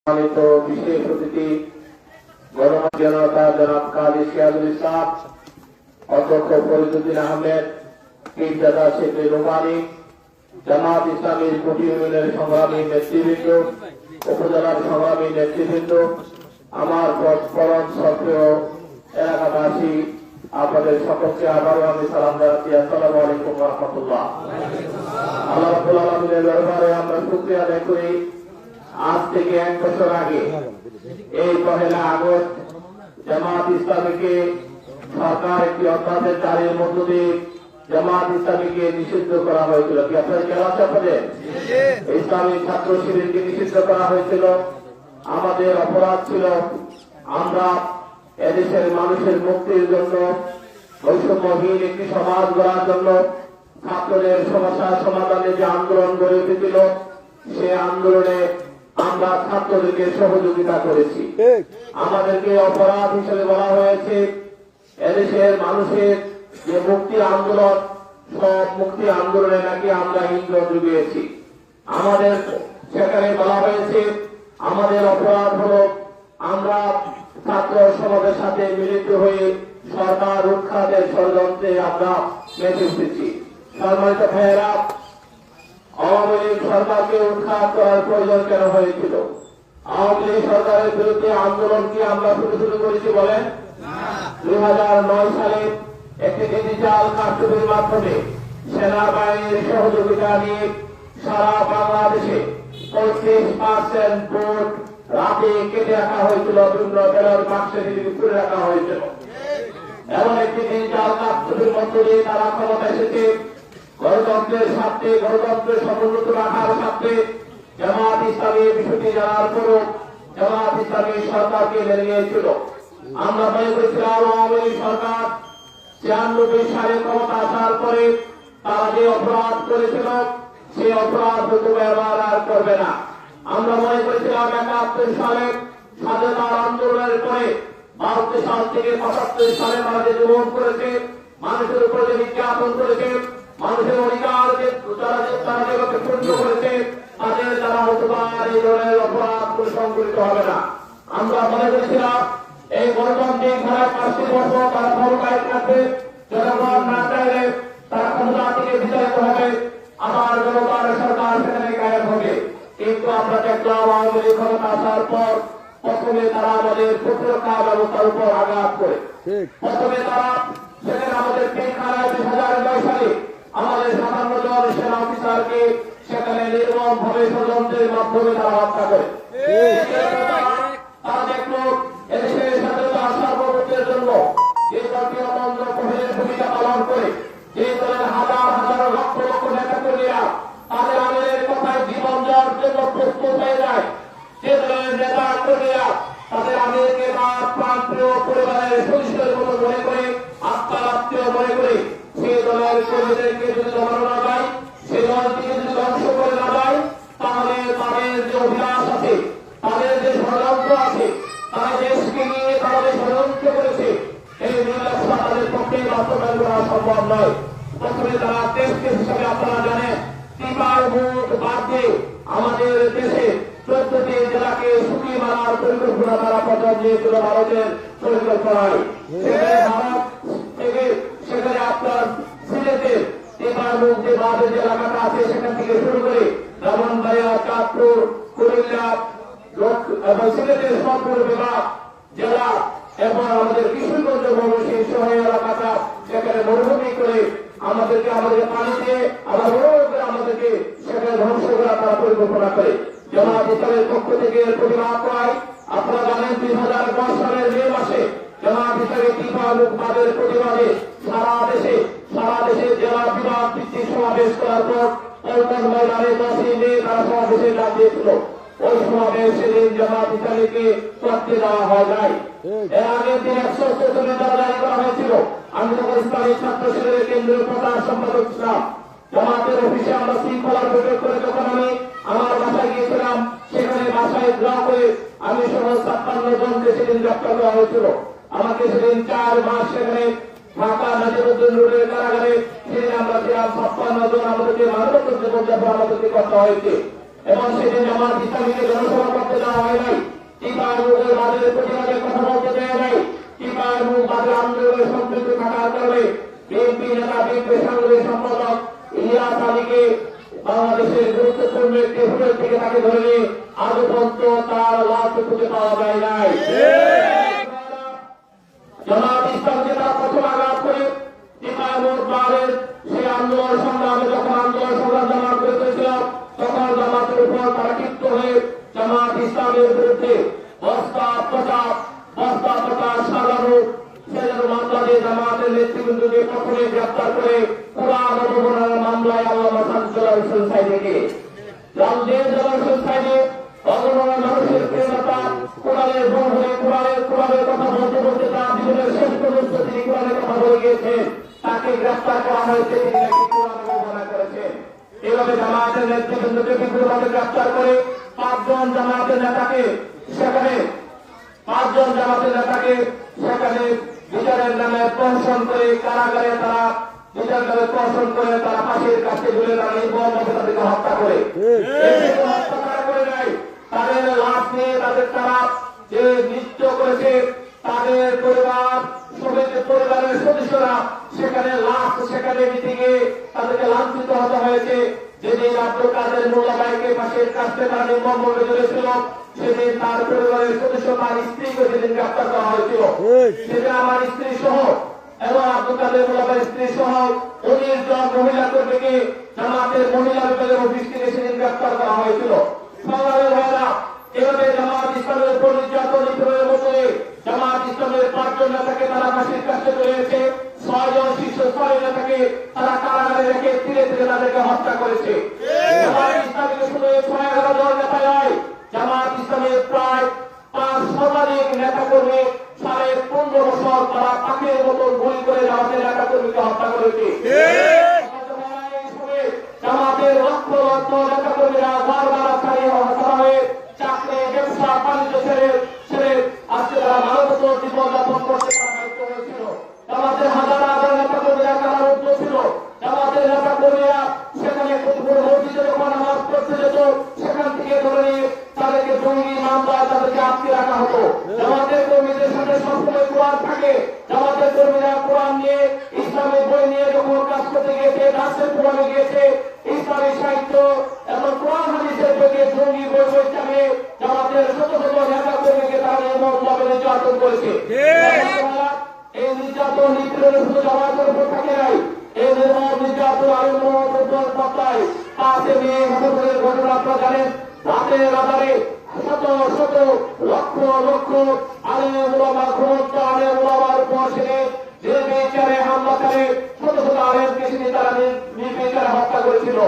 সম্মানিত বিশেষ অতিথি গণমাধ্যম জনতা জনাব কাজী সিরাজুল ইসলাম, অধ্যক্ষ ফরিদুদ্দিন আহমেদ, পীরজাদা শেখ রুমানী, জামাত ইসলামীর কোটি ইউনিয়নের সংগ্রামী নেতৃবৃন্দ, উপজেলার সংগ্রামী নেতৃবৃন্দ, আমার পরম শ্রদ্ধেয় এলাকাবাসী, আপনাদের সকলকে আবারও আমি সালাম জানাচ্ছি। আসসালামু আলাইকুম ওয়া রাহমাতুল্লাহ। আল্লাহ রাব্বুল আলামিনের দরবারে আমরা শুকরিয়া আদায় করি। আজ থেকে 1 বছর আগে এই 1 আগস্ট জামাত ইসলামীকে সরকার একটি অধ্যাদেশ জারির মধ্য দিয়ে জামাত ইসলামীকে নিষিদ্ধ করা হয়েছিল। কি আপনাদের খেয়াল আছে? আপনাদের ইসলামী ছাত্র শিবিরকে নিষিদ্ধ করা হয়েছিল। আমাদের অপরাধ ছিল আমরা এদেশের মানুষের মুক্তির জন্য, বৈষম্যহীন একটি সমাজ গড়ার জন্য, ছাত্রদের সমস্যা সমাধানে যে আন্দোলন গড়ে উঠেছিল সে আন্দোলনে আমরা ছাত্রদেরকে সহযোগিতা করেছি। আমাদেরকে অপরাধ হিসেবে বলা হয়েছে। এদেশের মানুষের যে মুক্তি আন্দোলন, সব মুক্তি আন্দোলনে নাকি আমরা ইন্ধন জুগিয়েছি। আমাদের সেখানে বলা হয়েছে আমাদের অপরাধ হল আমরা ছাত্র সমাজের সাথে মিলিত হয়ে সরকার উৎখাতের ষড়যন্ত্রে আমরা মেতে উঠেছি। সম্মানিত ভাইয়েরা, আওয়ামী লীগ সরকারকে উৎখাত করার প্রয়োজন কেন হয়েছিল? আওয়ামী লীগ সরকারের বিরুদ্ধে আন্দোলন কি আমরা শুরু করেছি বলেন? 2009 সালে একটি ডিজিটাল কারচুপির মাধ্যমে সেনাবাহিনীর সহযোগিতা নিয়ে সারা বাংলাদেশে 35% ভোট রাতে কেটে রাখা হয়েছিল, বিভিন্ন ব্যালট বাক্সে করে রাখা হয়েছিল। এমন একটি ডিজিটাল কারচুপির মধ্য দিয়ে তারা ক্ষমতা এসেছে। গণতন্ত্রের স্বার্থে, গণতন্ত্রের সমুন্নত রাখার স্বার্থে জামাত ইসলামী বিষয়টি জানার পরও জামাত ইসলামী সরকারকে মেনে নিয়েছিল। আমরা মনে করেছিলাম আওয়ামী লীগ সরকার 96 সালে ক্ষমতা আসার পরে তারা যে অপরাধ করেছিল সেই অপরাধ হয়তো এবার আর করবে না। আমরা মনে করেছিলাম 71 সালে স্বাধীনতার আন্দোলনের পরে 72 সাল থেকে 75 সালে তারা যে জুলুম করেছে, মানুষের উপর যে নির্যাতন করেছে, মানুষের অধিকার তারা যেভাবে ক্ষুণ্ণ করেছে, তাদের দ্বারা হয়তো এই ধরনের অপরাধ সংঘটিত হবে না। আমরা মনে করেছিলাম এই গণতান্ত্রিক ধারায় 5 বছর তারা ক্ষমতায় থাকবে, জনগণ না চাইলে তারা ক্ষমতা থেকে বিতাড়িত হবে, আবার জনতার সরকার সেখানে কায়েম হবে। কিন্তু আমরা দেখলাম আওয়ামী লীগ ক্ষমতা আসার পর প্রথমে তারা আমাদের প্রতিরক্ষা ব্যবস্থার উপর আঘাত করে, প্রথমে তারা সেখানে আমাদের পিলখানায় 2009 সালে আমাদের 57 জন সেনা অফিসারকে সেখানে নির্মম ভাবে ষড়যন্ত্রের মাধ্যমে তারা হত্যা করে। তারা দেখলো এদেশের স্বাধীনতার সার্বভৌমত্বের জন্য যে দলটি অতন্ত্র প্রহরীর ভূমিকা পালন করে, যে দলের হাজার হাজার লক্ষ লক্ষ নেতা কর্মীরা তাদের আমিরের কথায় জীবন দেওয়ার জন্য প্রস্তুত হয়ে যায়, যে দলের নেতা কর্মীরা তাদের আমিরকে তার প্রান্তীয় পরিবারের সদস্যের মতো মনে করে, আত্মার আত্মীয় মনে করে, সেই দলের কর্মীদেরকে যদি দমানো না যায়, সেই দলটিকে যদি ধ্বংস করে না যায়, তাহলে তাদের যে অভিলাষ আছে, তাদের যে ষড়যন্ত্র আছে, তারা দেশকে নিয়ে তারা যে ষড়যন্ত্র করেছে, এই নির্বাচন তাদের পক্ষে বাস্তবায়ন করা সম্ভব নয়। প্রথমে তারা দেশকে হিসাবে আপনারা জানেন টিপার ভোট বাদ দিয়ে আমাদের দেশে 14টি জেলাকে শুকিয়ে মারার পরিকল্পনা তারা প্রচার দিয়েছিল ভারতের পরিকল্পনায়। সেখানে আপনার সিলেটের টিপার মুখ যে বাদের যে এলাকাটা আছে সেখান থেকে শুরু করে ব্রাহ্মণবাড়িয়া, চাঁদপুর, কুমিল্লা এবং সিলেটের সবপুর বিভাগ জেলা এবং আমাদের কিশোরগঞ্জ ময়মনসিংহ শহর এলাকাটা সেখানে মরুভূমি করে আমাদের পানি দিয়ে আবার করে আমাদেরকে সেখানে ধ্বংস করা তারা পরিকল্পনা করে। জামাত ইসলামের পক্ষ থেকে প্রতিবাদ করায় আপনারা জানেন 2010 সালের মে মাসে জামাত ইসলামের টিপামুখ বাদের প্রতিবাদে সারা দেশে জেলা বিভাগ ভিত্তিক সমাবেশ করার পর পল্টন ময়দানে 10 মে তারা সমাবেশের ডাক দিয়েছিল। ওই সমাবেশ সেদিন জামাত ইসলামীকে করতে দেওয়া হয় নাই। এর আগের দিন 144 ধারা জারি করা হয়েছিল। আমি তখন ইসলামী ছাত্র শিবিরের কেন্দ্রীয় প্রধান সম্পাদক ছিলাম। জামাতের অফিসে আমরা শৃঙ্খলার বৈঠক করে যখন আমি আমার বাসায় গিয়েছিলাম, সেখানে বাসায় ড্র করে আমি সহ 56 জনকে সেদিন গ্রেপ্তার করা হয়েছিল। আমাকে সেদিন 4 মাস সেখানে ঢাকা নাজিরউদ্দিন রোডের কারাগারে সেদিন আমরা ছিলাম 56 জন। আমাদেরকে মানবতার জীবনযাপন আমাদেরকে করতে হয়েছে। এবং সেদিন জামাত ইসলামীকে জনসভা করতে দেওয়া হয় নাই, টিপার মুখের বাজারের প্রতিবাদের কথা বলতে দেওয়া নাই, টিপার মুখ বাজার আন্দোলনে সম্পৃক্ত থাকার কারণে বিএনপি নেতা বিএনপি সাংগঠনিক সম্পাদক ইলিয়াস আলীকে বাংলাদেশের গুরুত্বপূর্ণ একটি হোটেল থেকে তাকে ধরে নিয়ে আজ পর্যন্ত তার লাশ খুঁজে পাওয়া যায় নাই। জামাত ইসলামকে তারা প্রথম আঘাত করে টিপার মুখ বাজারের সেই আন্দোলন সংগ্রামে যখন আন্দোলন সংগ্রাম জামাত করে করেছিলাম, তখন জামাতের উপর তারা ক্ষিপ্ত হয়ে জামাত ইসলামের বিরুদ্ধে বস্তা প্রচার সাজানো সেজন্য মামলা দিয়ে জামাতের নেতৃবৃন্দকে প্রথমে গ্রেপ্তার করে কোরআন অবমাননার মামলায় আল্লামা শামসুল্লাহ হোসেন সাইদিকে রামদেব হোসেন সাইদি অগণনা মানুষের প্রেরণা কোরআনের বন্ধনে কোরআনের কথা বলতে বলতে তার জীবনের শেষ পর্যন্ত তিনি কোরআনের কথা বলে গিয়েছেন, তাকে গ্রেপ্তার করা হয়েছে, তিনি নাকি কোরআন অবমাননা করেছেন। এভাবে জামাতের নেতৃবৃন্দকে বিপুলভাবে গ্রেপ্তার করে পাঁচজন জামাতের নেতাকে সেখানে বিচারের নামে প্রহসন করে কারাগারে তারা বিচার নামে প্রহসন করে তারা ফাঁসির কাছে ঝুলে তারা তাদেরকে হত্যা করে হত্যা করে নেয়। তাদের লাশ নিয়ে তারা যে নৃত্য করেছে তাদের পরিবারের সদস্যরা সেখানে মিটিংয়ে তাদেরকে লাঞ্ছিত হতে হয়েছে। যেদিন আব্দুল কাদের মোল্লা ভাইকে পাশের কাছে তারা নির্মমভাবে ধরেছিল, সেদিন তার পরিবারের সদস্য তার স্ত্রীকে সেদিন গ্রেপ্তার করা হয়েছিল। সেদিন আমার স্ত্রী সহ এবং আব্দুল কাদের মোল্লা ভাইয়ের স্ত্রী সহ 19 জন মহিলা কর্মীকে জামাতের মহিলা বিভাগের অফিস থেকে সেদিন গ্রেপ্তার করা হয়েছিল। সংগ্রামের ভাইরা, এভাবে জামাত ইসলামের উপর নির্যাতন নিপীড়নের মধ্যে জামাত ইসলামের 5 জন নেতাকে তারা ফাঁসির কাছে রয়েছে, 6 জন শীর্ষ স্তরের নেতাকে তারা কারাগারে রেখে ধীরে ধীরে তাদেরকে হত্যা করেছে। জামাত ইসলামীকে শুধু 11 জন নেতা নয়, জামাত ইসলামের প্রায় 5 শতাধিক নেতা কর্মী 15.5 বছর তারা পাখির মতন গুলি করে জামাতের নেতা কর্মীকে হত্যা করেছে। জামাতের লক্ষ লক্ষ নেতা কর্মীরা বারবার হত্যা হয়ে চাকরি ব্যবসা বাণিজ্য ছেড়ে আজকে তারা মানবতর জীবনযাপন করতে বাধ্য হয়েছিল। জামাতের হাজার হাজার নেতা কর্মীরা কারারুদ্ধ ছিল। জামাতের নেতা কর্মীরা সেখানে মসজিদে যখন নামাজ পড়তে যেত সেখান থেকে ধরে নিয়ে তাদেরকে জঙ্গি মামলায় তাদেরকে আটকে রাখা হতো। জামাতের কর্মীদের সাথে সবসময় কোরআন থাকে। জামাতের কর্মীরা কোরআন নিয়ে ইসলামের বই নিয়ে যখন কাজ করতে গিয়েছে, রাষ্ট্রের কোরআনে গিয়েছে, ইসলামী সাহিত্য এবং কোরআন হাদিসের বইকে জঙ্গি বই চালিয়ে জামাতের শত শত নেতা কর্মীকে তারা নির্মমভাবে নির্যাতন করেছে। এই নির্যাতন নিপীড়নের শুধু জামাতের উপর থাকে নাই, এই নির্মম নির্যাতন আরো পাতায় 5 মে ঘটনা আপনারা জানেন। রাতের আধারে শত শত লক্ষ লক্ষ আলেম ওলামা ঘুমন্ত আলেম ওলামার উপর সেদিন নির্বিচারে হামলা করে শত শত আলেমকে সেদিন তারা নির্বিচারে হত্যা করেছিল।